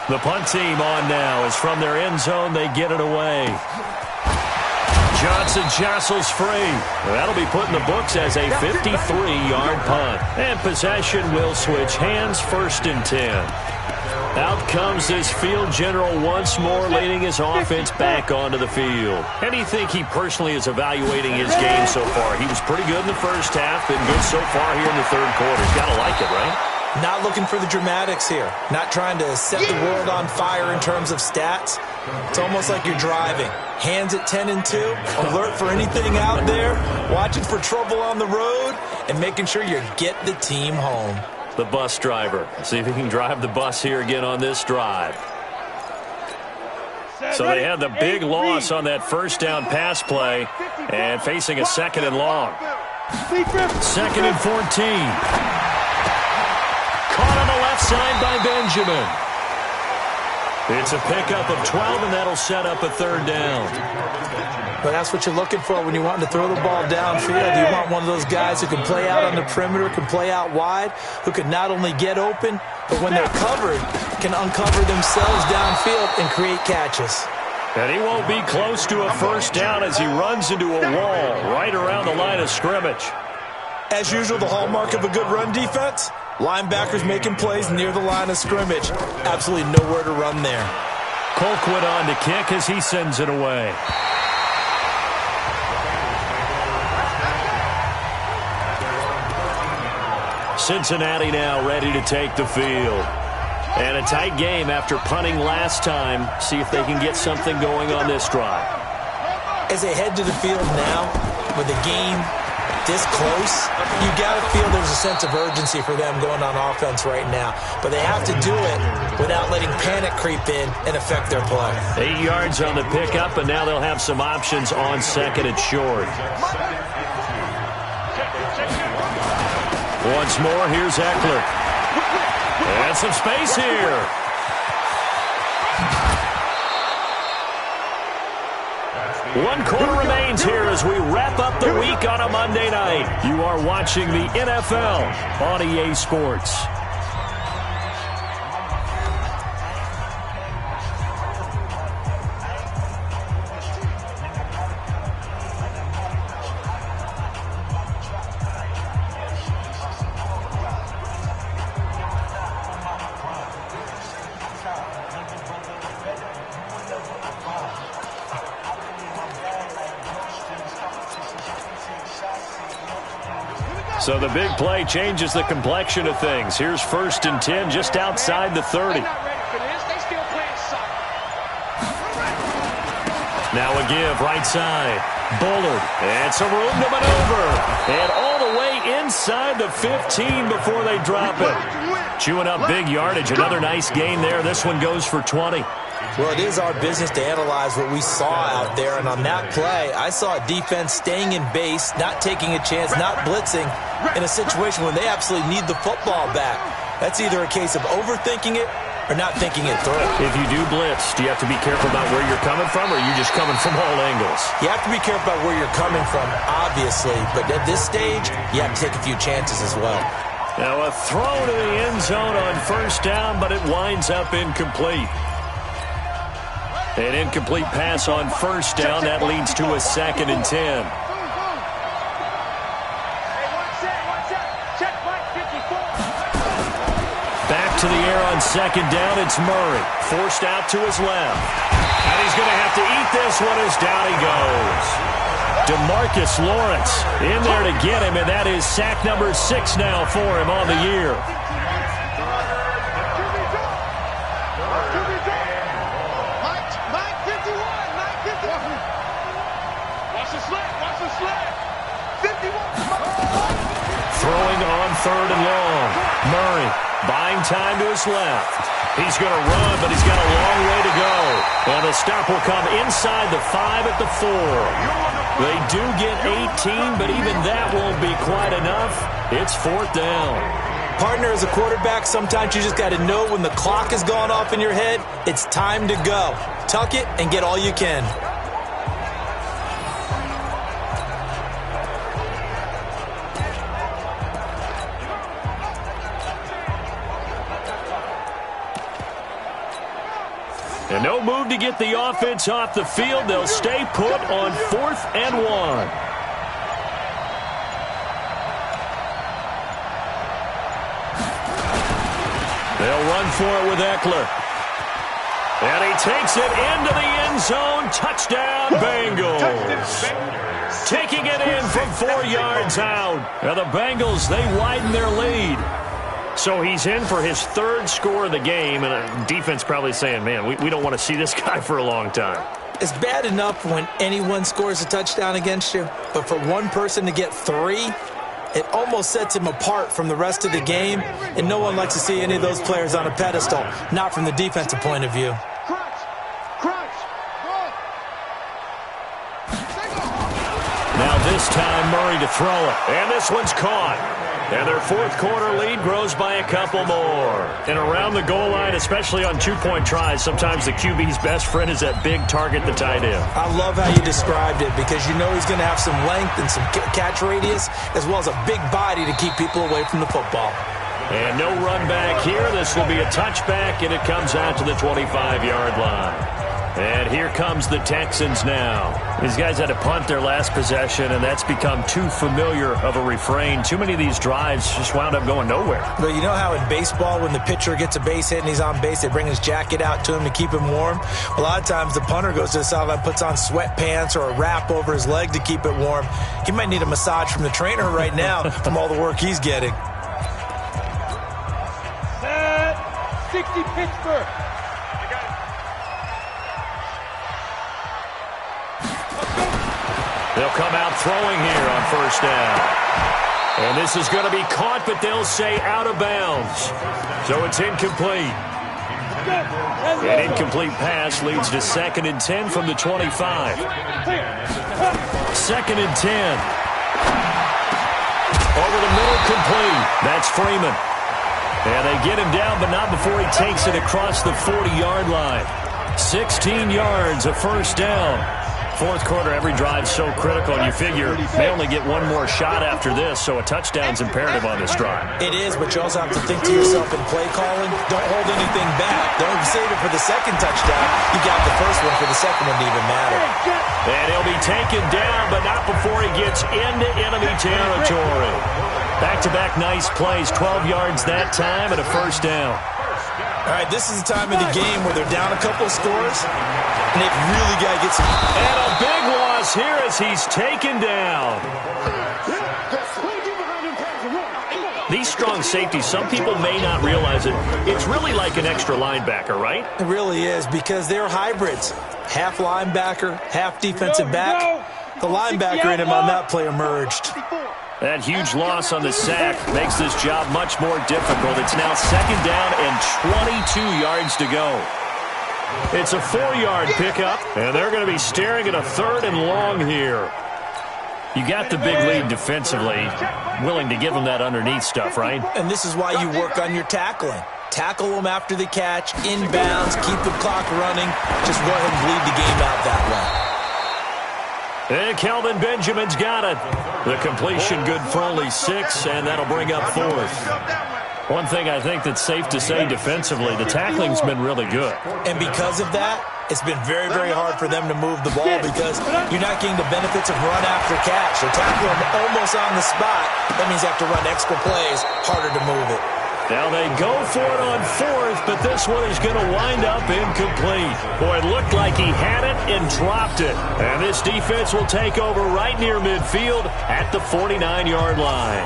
The punt team on now is from their end zone. They get it away. Johnson jostles free. That'll be put in the books as a 53-yard punt. And possession will switch hands, 1st and 10. Out comes this field general once more, leading his offense back onto the field. How do you think he personally is evaluating his game so far? He was pretty good in the first half, been good so far here in the third quarter. He's got to like it, right? Not looking for the dramatics here. Not trying to set the world on fire in terms of stats. It's almost like you're driving. Hands at 10 and 2, alert for anything out there, watching for trouble on the road, and making sure you get the team home. The bus driver. See if he can drive the bus here again on this drive. So they had the big loss on that first down pass play and facing a 2nd and long. 2nd and 14. Caught on the left side by Benjamin. It's a pickup of 12, and that'll set up a 3rd down. But that's what you're looking for when you want to throw the ball downfield. You want one of those guys who can play out on the perimeter, can play out wide, who can not only get open, but when they're covered, can uncover themselves downfield and create catches. And he won't be close to a 1st down as he runs into a wall right around the line of scrimmage. As usual, the hallmark of a good run defense, linebackers making plays near the line of scrimmage. Absolutely nowhere to run there. Colquitt on to kick as he sends it away. Cincinnati now ready to take the field. And a tight game after punting last time. See if they can get something going on this drive. As they head to the field now, with the game this close, you got to feel there's a sense of urgency for them going on offense right now. But they have to do it without letting panic creep in and affect their play. 8 yards on the pickup, and now they'll have some options on 2nd and short. Once more, here's Eckler. And some space here. One quarter remains here as we wrap up the week on a Monday night. You are watching the NFL on EA Sports. So the big play changes the complexion of things. Here's 1st and 10 just outside the 30. Now a give right side. Bullard. And some room to maneuver. And all the way inside the 15 before they drop it. Chewing up big yardage. Another nice gain there. This one goes for 20. Well, it is our business to analyze what we saw out there, and on that play, I saw a defense staying in base, not taking a chance, not blitzing, in a situation when they absolutely need the football back. That's either a case of overthinking it or not thinking it through. If you do blitz, do you have to be careful about where you're coming from, or are you just coming from all angles? You have to be careful about where you're coming from, obviously, but at this stage, you have to take a few chances as well. Now a throw to the end zone on 1st down, but it winds up incomplete. An incomplete pass on 1st down. That leads to a 2nd and 10. Back to the air on 2nd down. It's Murray. Forced out to his left. And he's going to have to eat this one as down he goes. DeMarcus Lawrence in there to get him, and that is sack number 6 now for him on the year. Throwing on 3rd and long. Murray buying time to his left. He's going to run, but he's got a long way to go. And the stop will come inside the 5 at the 4. They do get 18, but even that won't be quite enough. It's 4th down. Partner, as a quarterback, sometimes you just got to know when the clock has gone off in your head, it's time to go. Tuck it and get all you can. And no move to get the offense off the field. They'll stay put on 4th and 1. They'll run for it with Eckler. And he takes it into the end zone. Touchdown, Bengals. Taking it in from 4 yards out. Now the Bengals, they widen their lead. So he's in for his 3rd score of the game, and the defense probably saying, man, we don't want to see this guy for a long time. It's bad enough when anyone scores a touchdown against you, but for one person to get 3, it almost sets him apart from the rest of the game, and no one likes to see any of those players on a pedestal, not from the defensive point of view. Now this time Murray to throw it, and this one's caught. And their 4th quarter lead grows by a couple more. And around the goal line, especially on 2-point tries, sometimes the QB's best friend is that big target, the tight end. I love how you described it because you know he's going to have some length and some catch radius as well as a big body to keep people away from the football. And no run back here. This will be a touchback, and it comes out to the 25-yard line. And here comes the Texans now. These guys had to punt their last possession, and that's become too familiar of a refrain. Too many of these drives just wound up going nowhere. But you know how in baseball, when the pitcher gets a base hit and he's on base, they bring his jacket out to him to keep him warm? A lot of times the punter goes to the sideline, puts on sweatpants or a wrap over his leg to keep it warm. He might need a massage from the trainer right now from all the work he's getting. 60 Pittsburgh. They'll come out throwing here on 1st down. And this is going to be caught, but they'll say out of bounds. So it's incomplete. An incomplete pass leads to 2nd and 10 from the 25. 2nd and 10. Over the middle, complete. That's Freeman. And they get him down, but not before he takes it across the 40-yard line. 16 yards, a 1st down. 4th quarter, every drive so critical, and you figure they only get one more shot after this, so a touchdown's imperative on this drive. It is, but you also have to think to yourself in play calling, don't hold anything back. Don't save it for the 2nd touchdown. You got the 1st one for the 2nd one to even matter. And he'll be taken down, but not before he gets into enemy territory. Back-to-back nice plays, 12 yards that time, and a 1st down. All right, this is the time of the game where they're down a couple of scores, and they've really got to get some. And a big loss here as he's taken down. These strong safeties, some people may not realize it. It's really like an extra linebacker, right? It really is, because they're hybrids. Half linebacker, half defensive back. The linebacker in him on that play emerged. That huge loss on the sack makes this job much more difficult. It's now 2nd down and 22 yards to go. It's a 4-yard pickup, and they're going to be staring at a 3rd and long here. You got the big lead defensively, willing to give them that underneath stuff, right? And this is why you work on your tackling. Tackle them after the catch, inbounds, keep the clock running. Just go ahead and bleed the game out that way. And Kelvin Benjamin's got it. The completion good for only 6, and that'll bring up 4th. One thing I think that's safe to say defensively, the tackling's been really good. And because of that, it's been very, very hard for them to move the ball because you're not getting the benefits of run after catch. They're tackling them almost on the spot. That means you have to run extra plays, harder to move it. Now they go for it on 4th, but this one is going to wind up incomplete. Boy, it looked like he had it and dropped it. And this defense will take over right near midfield at the 49-yard line.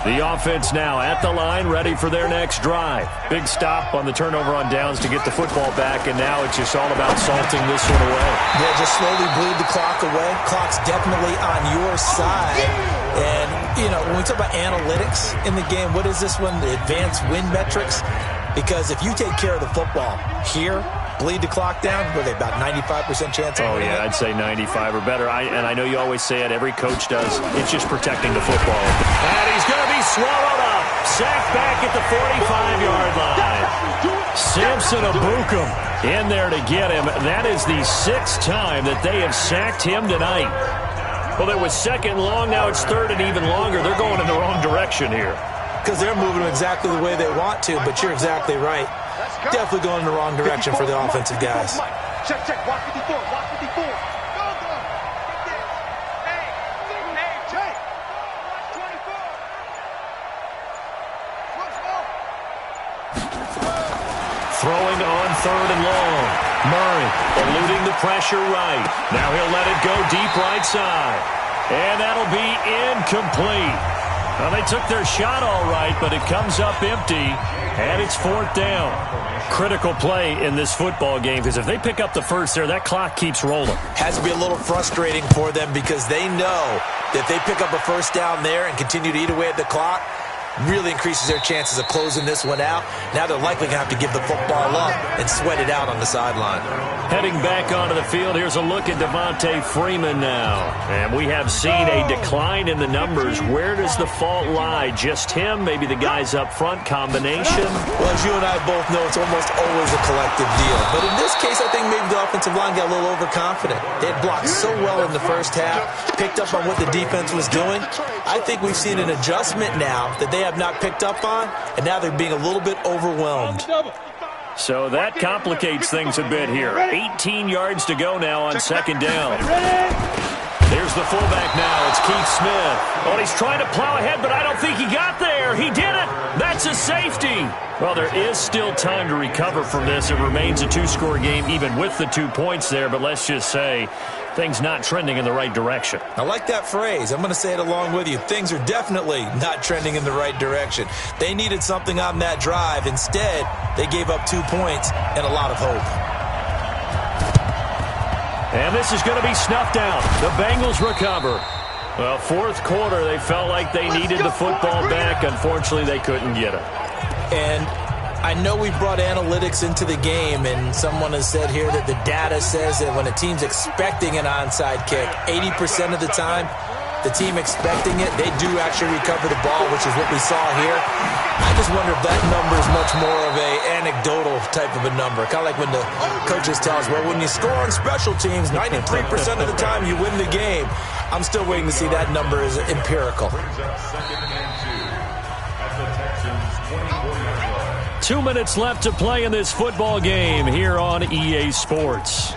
The offense now at the line, ready for their next drive. Big stop on the turnover on downs to get the football back, and now it's just all about salting this one away. Yeah, just slowly bleed the clock away. Clock's definitely on your side. And, you know, when we talk about analytics in the game, what is this one? The advanced win metrics? Because if you take care of the football here, bleed the clock down, what are they, about 95% chance? Oh, yeah, I'd say 95 or better. And I know you always say it, every coach does. It's just protecting the football. And he's going to be swallowed up. Sacked back at the 45-yard line. Samson Abukum in there to get him. That is the 6th time that they have sacked him tonight. Well, it was 2nd long, now it's 3rd and even longer. They're going in the wrong direction here. because they're moving exactly the way they want to, but you're exactly right. Definitely going in the wrong direction for the offensive guys. Check, check. Watch 54. Watch 54. Go, go. Hey, check. Watch 24. Throwing on 3rd and long. Murray eluding the pressure right. Now he'll let it go deep right side. And that'll be incomplete. Well, they took their shot all right, but it comes up empty, and it's 4th down. Critical play in this football game, because if they pick up the first there, that clock keeps rolling. Has to be a little frustrating for them because they know that they pick up a first down there and continue to eat away at the clock, really increases their chances of closing this one out. Now they're likely going to have to give the football up and sweat it out on the sideline. Heading back onto the field, here's a look at Devontae Freeman now. And we have seen a decline in the numbers. Where does the fault lie? Just him? Maybe the guys up front? Combination? Well, as you and I both know, it's almost always a collective deal. But in this case, I think maybe the offensive line got a little overconfident. They had blocked so well in the first half, picked up on what the defense was doing. I think we've seen an adjustment now that they have not picked up on, and now they're being a little bit overwhelmed. So that complicates things a bit here. 18 yards to go now on 2nd down. There's the fullback now. It's Keith Smith. Oh, he's trying to plow ahead, but I don't think he got there. He did it. That's a safety. Well, there is still time to recover from this. It remains a 2-score game even with the 2 points there, but let's just say things not trending in the right direction. I like that phrase. I'm going to say it along with you. Things are definitely not trending in the right direction. They needed something on that drive. Instead, they gave up 2 points and a lot of hope. And this is going to be snuffed out. The Bengals recover. Well, 4th quarter, they felt like they needed the football back. Unfortunately, they couldn't get it. And I know we brought analytics into the game, and someone has said here that the data says that when a team's expecting an onside kick, 80% of the time, the team expecting it, they do actually recover the ball, which is what we saw here. I just wonder if that number is much more of a anecdotal type of a number. Kind of like when the coaches tell us, well, when you score on special teams, 93% of the time you win the game. I'm still waiting to see that number is empirical. 2 minutes left to play in this football game here on EA Sports.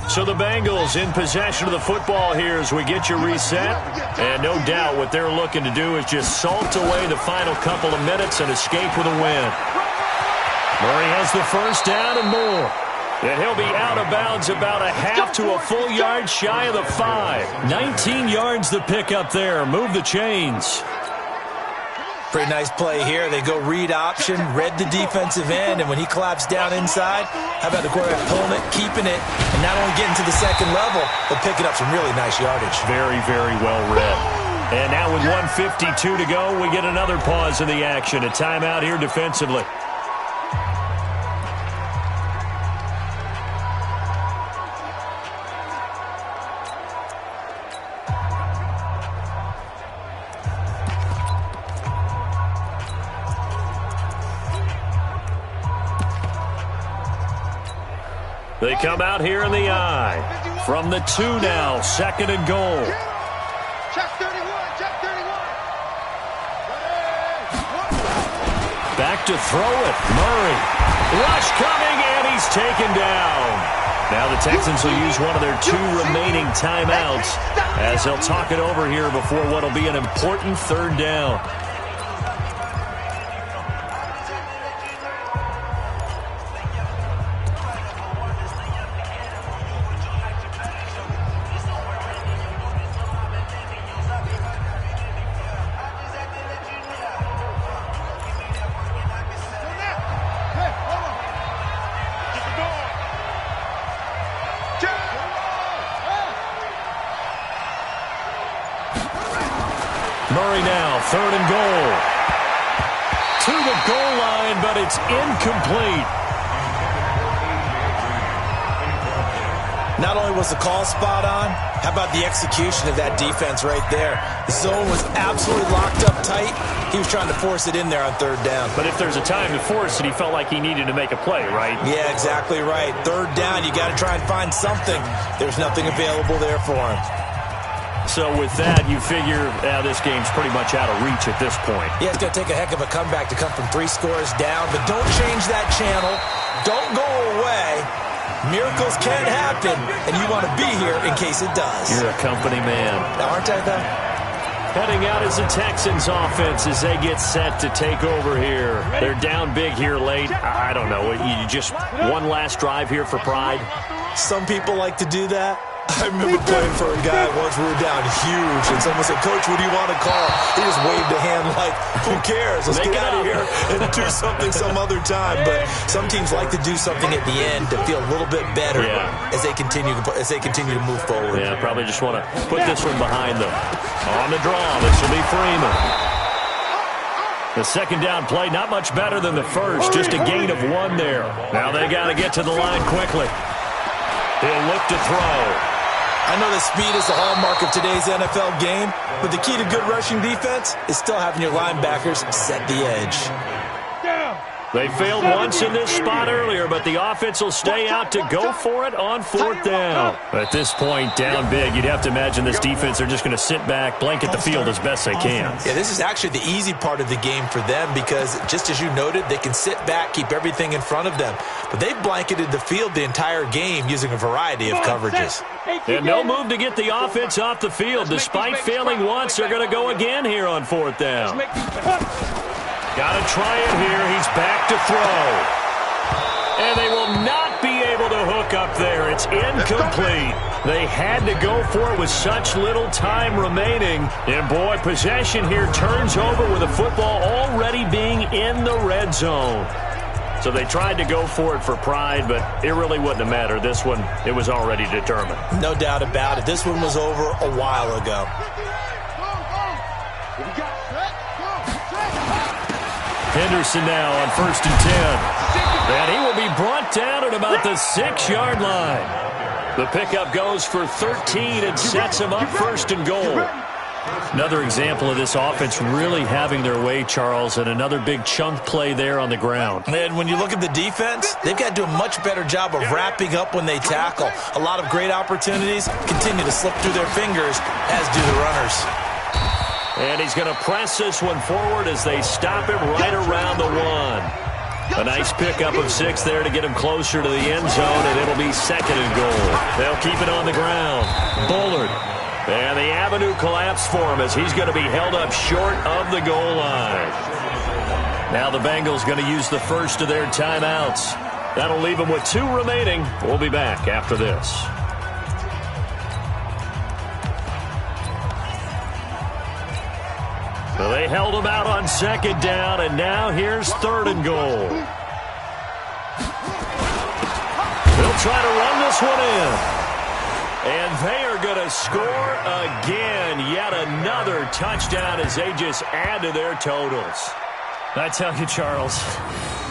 So the Bengals in possession of the football here as we get you reset. And no doubt what they're looking to do is just salt away the final couple of minutes and escape with a win. Murray has the first down and more. And he'll be out of bounds about a half to a full yard shy of the 5. 19 yards to pick up there. Move the chains. Pretty nice play here. They go read option, read the defensive end, and when he collapsed down inside, how about the quarterback pulling it, keeping it, and not only getting to the second level, but picking up some really nice yardage. Very, very well read. And now with 1:52 to go, we get another pause in the action. A timeout here defensively. They come out here in the eye. From the 2 now, 2nd and goal. Check 31, check 31. Back to throw it. Murray. Rush coming, and he's taken down. Now the Texans will use one of their 2 remaining timeouts as they'll talk it over here before what will be an important 3rd down. Murray now, 3rd and goal. To the goal line, but it's incomplete. Not only was the call spot on, how about the execution of that defense right there? The zone was absolutely locked up tight. He was trying to force it in there on third down. But if there's a time to force it, he felt like he needed to make a play, right? Yeah, exactly right. Third down, you got to try and find something. There's nothing available there for him. So with that, you figure this game's pretty much out of reach at this point. Yeah, it's going to take a heck of a comeback to come from 3 scores down, but don't change that channel. Don't go away. Miracles can happen, and you want to be here in case it does. You're a company man. Aren't I, though? Heading out is the Texans offense as they get set to take over here. They're down big here late. I don't know. You just one last drive here for pride? Some people like to do that. I remember playing for a guy once we were down huge, and someone said, "Coach, what do you want to call?" He just waved a hand like, "Who cares? Let's get out of here and do something some other time." But some teams like to do something at the end to feel a little bit better as they continue to move forward. Yeah, probably just want to put this one behind them. On the draw, this will be Freeman. The second down play, not much better than the first, just a gain of 1 there. Now they got to get to the line quickly. He'll look to throw. I know that speed is the hallmark of today's NFL game, but the key to good rushing defense is still having your linebackers set the edge. They failed once in this spot earlier, but the offense will stay out to go for it on 4th down. At this point, down big, you'd have to imagine this defense are just going to sit back, blanket the field as best they can. Yeah, this is actually the easy part of the game for them because, just as you noted, they can sit back, keep everything in front of them. But they've blanketed the field the entire game using a variety of coverages. And no move to get the offense off the field. Despite failing once, they're going to go again here on 4th down. Got to try it here. He's back to throw. And they will not be able to hook up there. It's incomplete. They had to go for it with such little time remaining. And, boy, possession here turns over with the football already being in the red zone. So they tried to go for it for pride, but it really wouldn't have mattered. This one, it was already determined. No doubt about it. This one was over a while ago. Henderson now on 1st and 10. And he will be brought down at about the 6-yard line. The pickup goes for 13 and sets him up 1st and goal. Another example of this offense really having their way, Charles, and another big chunk play there on the ground. And when you look at the defense, they've got to do a much better job of wrapping up when they tackle. A lot of great opportunities continue to slip through their fingers, as do the runners. And he's going to press this one forward as they stop him right around the 1. A nice pickup of 6 there to get him closer to the end zone, and it'll be 2nd and goal. They'll keep it on the ground. Bullard. And the avenue collapsed for him as he's going to be held up short of the goal line. Now the Bengals going to use the first of their timeouts. That'll leave them with 2 remaining. We'll be back after this. So they held him out on 2nd down, and now here's 3rd and goal. They'll try to run this one in. And they are going to score again. Yet another touchdown as they just add to their totals. I tell you, Charles,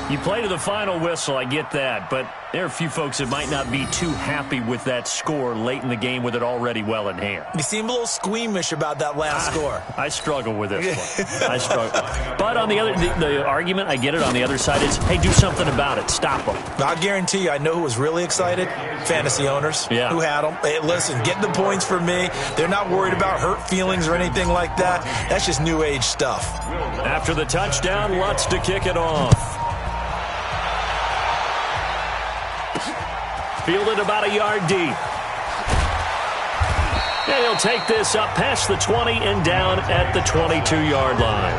you play to the final whistle, I get that, but there are a few folks that might not be too happy with that score late in the game with it already well in hand. You seem a little squeamish about that last score. I struggle with this one. I struggle. But on the other, the argument, I get it, on the other side is, hey, do something about it. Stop them. I guarantee you, I know who was really excited. Fantasy owners who had them. Hey, listen, get the points for me. They're not worried about hurt feelings or anything like that. That's just new age stuff. After the touchdown, Lutz to kick it off. Fielded about a yard deep. And he'll take this up past the 20 and down at the 22-yard line.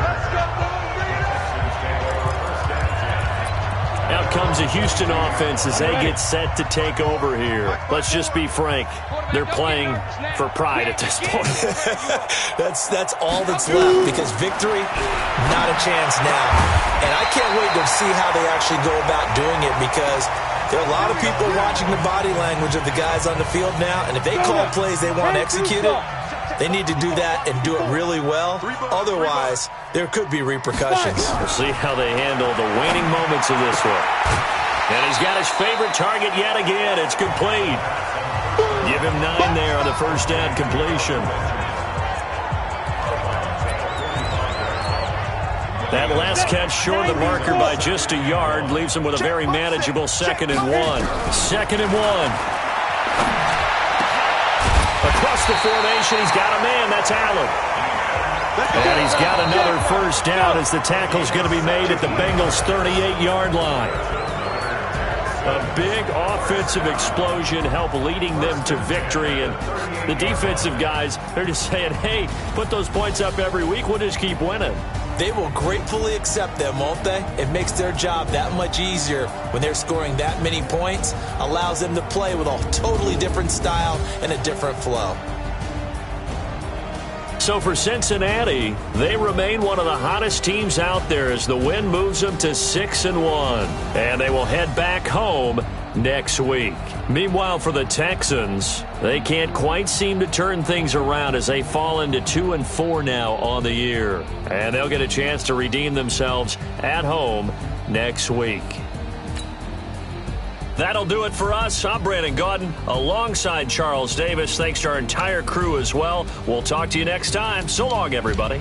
Out comes a Houston offense as they get set to take over here. Let's just be frank. They're playing for pride at this point. That's all that's left, because victory, not a chance now. And I can't wait to see how they actually go about doing it, because there are a lot of people watching the body language of the guys on the field now, and if they call plays they want executed, they need to do that and do it really well. Otherwise, there could be repercussions. We'll see how they handle the waning moments of this one. And he's got his favorite target yet again. It's complete. Give him 9 there on the first down completion. That last catch short of the marker by just a yard leaves him with a very manageable 2nd and 1. 2nd and 1. Across the formation, he's got a man. That's Allen. And he's got another first down as the tackle's going to be made at the Bengals' 38-yard line. A big offensive explosion helped leading them to victory. And the defensive guys, they're just saying, hey, put those points up every week. We'll just keep winning. They will gratefully accept them, won't they? It makes their job that much easier when they're scoring that many points. Allows them to play with a totally different style and a different flow. So for Cincinnati, they remain one of the hottest teams out there as the win moves them to 6-1. And they will head back home next week. Meanwhile, for the Texans, they can't quite seem to turn things around as they fall into 2-4 now on the year. And they'll get a chance to redeem themselves at home next week. That'll do it for us. I'm Brandon Gaudin alongside Charles Davis. Thanks to our entire crew as well. We'll talk to you next time. So long, everybody.